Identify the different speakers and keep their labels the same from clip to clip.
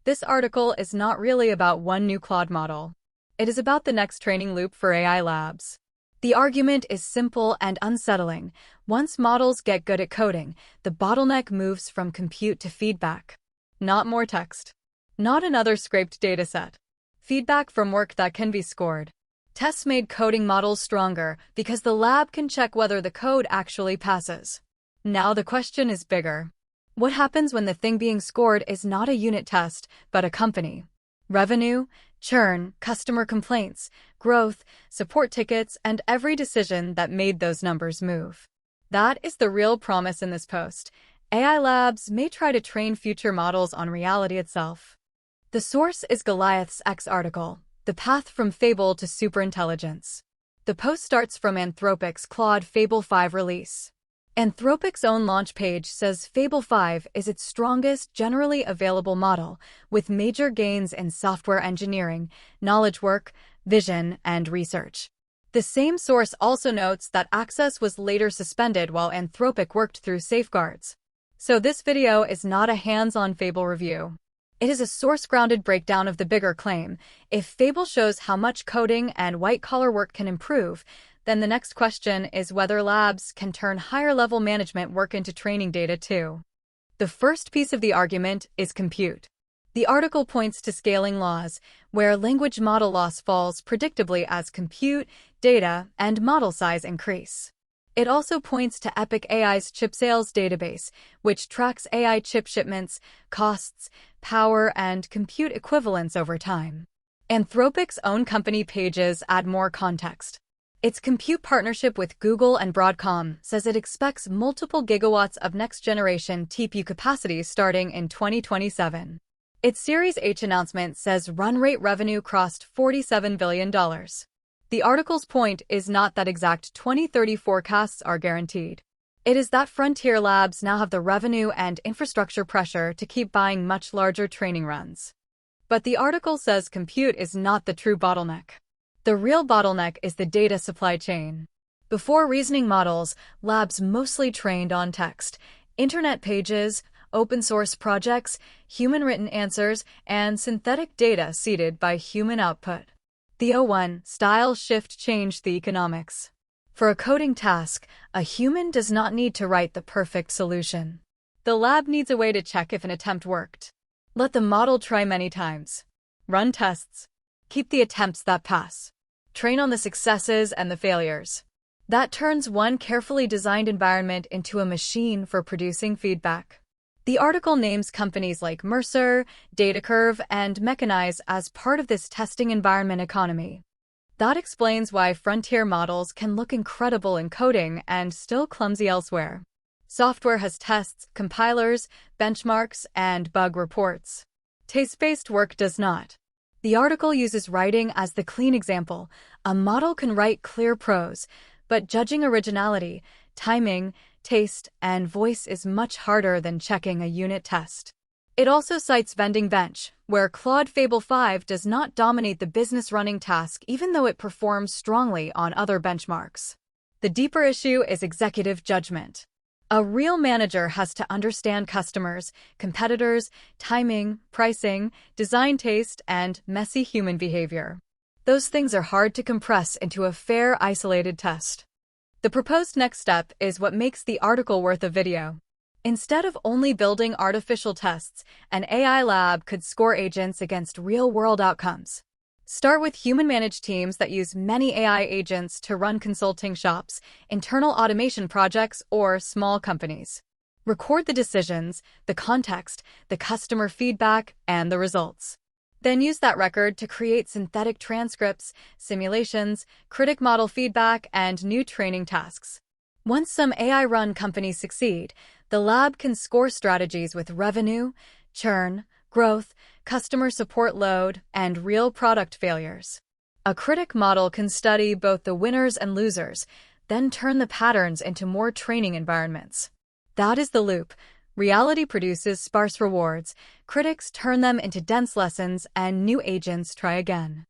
Speaker 1: This article is not really about one new Claude model. It is about the next training loop for AI labs. The argument is simple and unsettling. Once models get good at coding, the bottleneck moves from compute to feedback. Not more text. Not another scraped dataset. Feedback from work that can be scored. Tests made coding models stronger because the lab can check whether the code actually passes. Now the question is bigger. What happens when the thing being scored is not a unit test, but a company? Revenue, churn, customer complaints, growth, support tickets, and every decision that made those numbers move. That is the real promise in this post. AI labs may try to train future models on reality itself. The source is Goliath's X article, The Path from Fable to Superintelligence. The post starts from Anthropic's Claude Fable 5 release. Anthropic's own launch page says Fable 5 is its strongest generally available model, with major gains in software engineering, knowledge work, vision, and research. The same source also notes that access was later suspended while Anthropic worked through safeguards. So this video is not a hands-on Fable review. It is a source-grounded breakdown of the bigger claim. If Fable shows how much coding and white-collar work can improve, then the next question is whether labs can turn higher-level management work into training data too. The first piece of the argument is compute. The article points to scaling laws, where language model loss falls predictably as compute, data, and model size increase. It also points to Epoch AI's chip sales database, which tracks AI chip shipments, costs, power, and compute equivalence over time. Anthropic's own company pages add more context. Its compute partnership with Google and Broadcom says it expects multiple gigawatts of next-generation TPU capacity starting in 2027. Its Series H announcement says run-rate revenue crossed $47 billion. The article's point is not that exact 2030 forecasts are guaranteed. It is that frontier labs now have the revenue and infrastructure pressure to keep buying much larger training runs. But the article says compute is not the true bottleneck. The real bottleneck is the data supply chain. Before reasoning models, labs mostly trained on text, internet pages, open-source projects, human-written answers, and synthetic data seeded by human output. The O1 style shift changed the economics. For a coding task, a human does not need to write the perfect solution. The lab needs a way to check if an attempt worked. Let the model try many times. Run tests. Keep the attempts that pass. Train on the successes and the failures. That turns one carefully designed environment into a machine for producing feedback. The article names companies like Mercer, DataCurve, and Mechanize as part of this testing environment economy. That explains why frontier models can look incredible in coding and still clumsy elsewhere. Software has tests, compilers, benchmarks, and bug reports. Taste-based work does not. The article uses writing as the clean example. A model can write clear prose, but judging originality, timing, taste, and voice is much harder than checking a unit test. It also cites Vending Bench, where Claude Fable 5 does not dominate the business running task even though it performs strongly on other benchmarks. The deeper issue is executive judgment. A real manager has to understand customers, competitors, timing, pricing, design taste, and messy human behavior. Those things are hard to compress into a fair, isolated test. The proposed next step is what makes the article worth a video. Instead of only building artificial tests, an AI lab could score agents against real-world outcomes. Start with human-managed teams that use many AI agents to run consulting shops, internal automation projects, or small companies. Record the decisions, the context, the customer feedback, and the results. Then use that record to create synthetic transcripts, simulations, critic model feedback, and new training tasks. Once some AI-run companies succeed, the lab can score strategies with revenue, churn, growth, customer support load, and real product failures. A critic model can study both the winners and losers, then turn the patterns into more training environments. That is the loop. Reality produces sparse rewards, critics turn them into dense lessons, and new agents try again.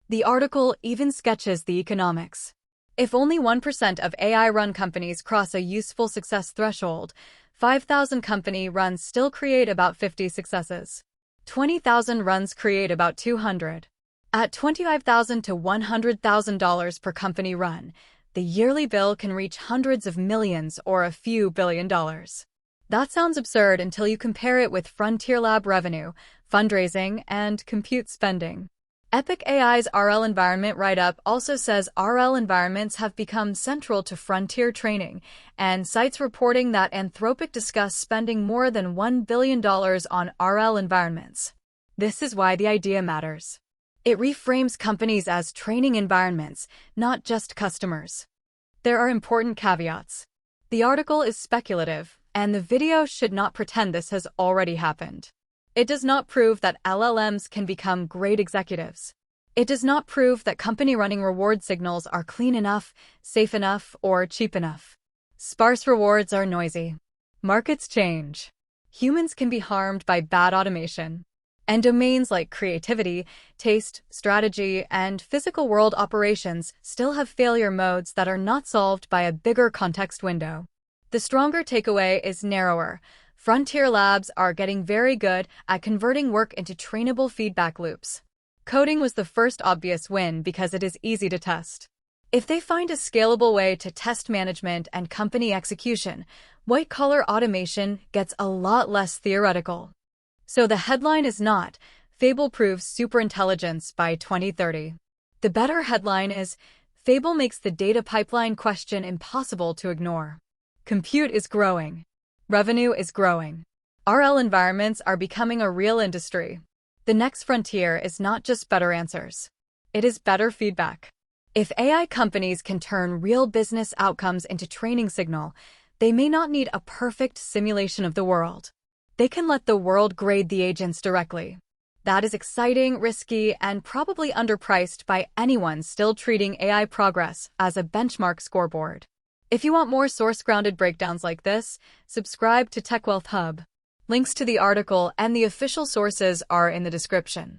Speaker 1: The article even sketches the economics. If only 1% of AI-run companies cross a useful success threshold, 5,000 company runs still create about 50 successes. 20,000 runs create about 200. At $25,000 to $100,000 per company run, the yearly bill can reach hundreds of millions or a few billion dollars. That sounds absurd until you compare it with Frontier Lab revenue, fundraising, and compute spending. Epoch AI's RL environment write-up also says RL environments have become central to frontier training, and cites reporting that Anthropic discussed spending more than $1 billion on RL environments. This is why the idea matters. It reframes companies as training environments, not just customers. There are important caveats. The article is speculative, and the video should not pretend this has already happened. It does not prove that LLMs can become great executives. It does not prove that company-running reward signals are clean enough, safe enough, or cheap enough. Sparse rewards are noisy. Markets change. Humans can be harmed by bad automation. And domains like creativity, taste, strategy, and physical world operations still have failure modes that are not solved by a bigger context window. The stronger takeaway is narrower. Frontier labs are getting very good at converting work into trainable feedback loops. Coding was the first obvious win because it is easy to test. If they find a scalable way to test management and company execution, white-collar automation gets a lot less theoretical. So the headline is not, Fable proves superintelligence by 2030. The better headline is, Fable makes the data pipeline question impossible to ignore. Compute is growing. Revenue is growing. RL environments are becoming a real industry. The next frontier is not just better answers. It is better feedback. If AI companies can turn real business outcomes into training signal, they may not need a perfect simulation of the world. They can let the world grade the agents directly. That is exciting, risky, and probably underpriced by anyone still treating AI progress as a benchmark scoreboard. If you want more source-grounded breakdowns like this, subscribe to TechWealth Hub. Links to the article and the official sources are in the description.